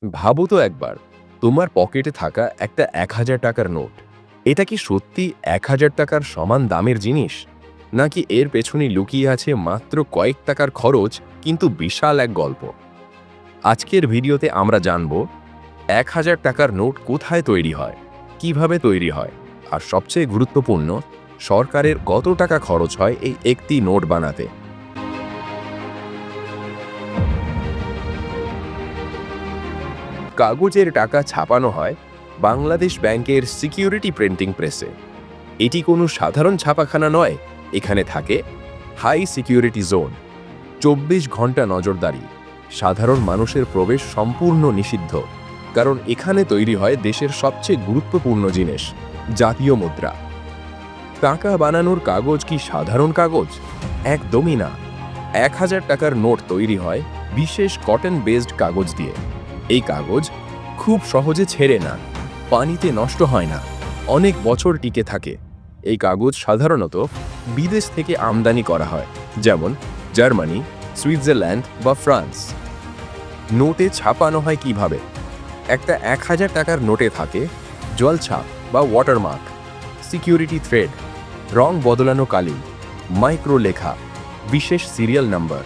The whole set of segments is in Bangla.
ভাবো তো একবার, তোমার পকেটে থাকা একটা ১,০০০ টাকার নোট। এটা কি সত্যি ১,০০০ টাকার সমান দামের জিনিস? নাকি এর পেছনে লুকিয়ে আছে মাত্র কয়েক টাকার খরচ, কিন্তু বিশাল এক গল্প? আজকের ভিডিওতে আমরা জানব ১,০০০ টাকার নোট কোথায় তৈরি হয়, কিভাবে তৈরি হয়, আর সবচেয়ে গুরুত্বপূর্ণ, সরকারের কত টাকা খরচ হয় এই একটি নোট বানাতে। কাগজের টাকা ছাপানো হয় বাংলাদেশ ব্যাংকের সিকিউরিটি প্রিন্টিং প্রেসে। এটি কোনো সাধারণ ছাপাখানা নয়, এখানে থাকে হাই সিকিউরিটি জোন, ২৪ ঘন্টা নজরদারি, সাধারণ মানুষের প্রবেশ সম্পূর্ণ নিষিদ্ধ, কারণ এখানে তৈরি হয় দেশের সবচেয়ে গুরুত্বপূর্ণ জিনিস, জাতীয় মুদ্রা। টাকা বানানোর কাগজ কি সাধারণ কাগজ? একদমই না। ১,০০০ টাকার নোট তৈরি হয় বিশেষ কটন বেসড কাগজ দিয়ে। এই কাগজ খুব সহজে ছেড়ে না, পানিতে নষ্ট হয় না, অনেক বছর টিকে থাকে। এই কাগজ সাধারণত বিদেশ থেকে আমদানি করা হয়, যেমন জার্মানি, সুইজারল্যান্ড বা ফ্রান্স। নোটে ছাপানো হয় কিভাবে? একটা ১,০০০ টাকার নোটে থাকে জলছাপ বা ওয়াটারমার্ক, সিকিউরিটি থ্রেড, রং বদলানো কালি, মাইক্রো লেখা, বিশেষ সিরিয়াল নাম্বার।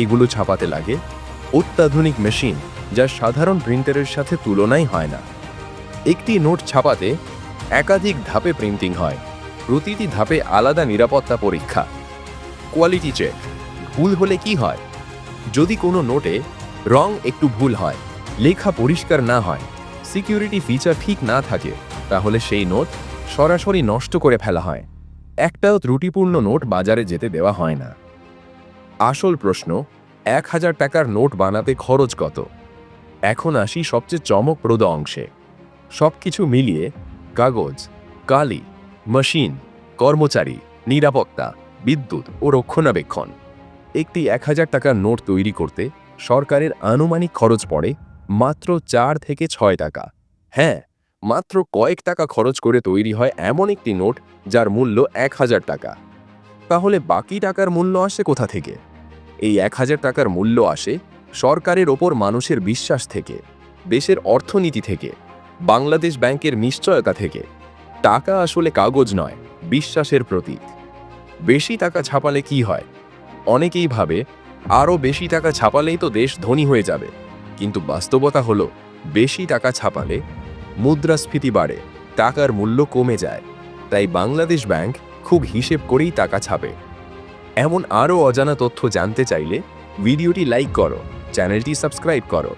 এগুলো ছাপাতে লাগে অত্যাধুনিক মেশিন, যা সাধারণ প্রিন্টারের সাথে তুলনাই হয় না। একটি নোট ছাপাতে একাধিক ধাপে প্রিন্টিং হয়, প্রতিটি ধাপে আলাদা নিরাপত্তা পরীক্ষা। কোয়ালিটি চেক, ভুল হলে কি হয়? যদি কোনো নোটে রং একটু ভুল হয়, লেখা পরিষ্কার না হয়, সিকিউরিটি ফিচার ঠিক না থাকে, তাহলে সেই নোট সরাসরি নষ্ট করে ফেলা হয়। একটাও ত্রুটিপূর্ণ নোট বাজারে যেতে দেওয়া হয় না। আসল প্রশ্ন, ১,০০০ টাকার নোট বানাতে খরচ কত? এখন আসি সবচেয়ে চমকপ্রদ অংশে। সবকিছু মিলিয়ে কাগজ, কালি, মেশিন, কর্মচারী, নিরাপত্তা, বিদ্যুৎ ও রক্ষণাবেক্ষণ, একটি ১,০০০ টাকার নোট তৈরি করতে সরকারের আনুমানিক খরচ পড়ে মাত্র ৪ থেকে ৬ টাকা। হ্যাঁ, মাত্র কয়েক টাকা খরচ করে তৈরি হয় এমন একটি নোট যার মূল্য ১,০০০ টাকা। তাহলে বাকি টাকার মূল্য আসে কোথা থেকে? এই ১,০০০ টাকার মূল্য আসে সরকারের ওপর মানুষের বিশ্বাস থেকে, দেশের অর্থনীতি থেকে, বাংলাদেশ ব্যাংকের নিশ্চয়তা থেকে। টাকা আসলে কাগজ নয়, বিশ্বাসের প্রতীক। বেশি টাকা ছাপালে কি হয়? অনেকেই ভাবে আরও বেশি টাকা ছাপালেই তো দেশ ধনী হয়ে যাবে, কিন্তু বাস্তবতা হলো বেশি টাকা ছাপালে মুদ্রাস্ফীতি বাড়ে, টাকার মূল্য কমে যায়। তাই বাংলাদেশ ব্যাংক খুব হিসেব করেই টাকা ছাপে। এমন আরও অজানা তথ্য জানতে চাইলে ভিডিওটি লাইক করো, চ্যানেলটি সাবস্ক্রাইব করো।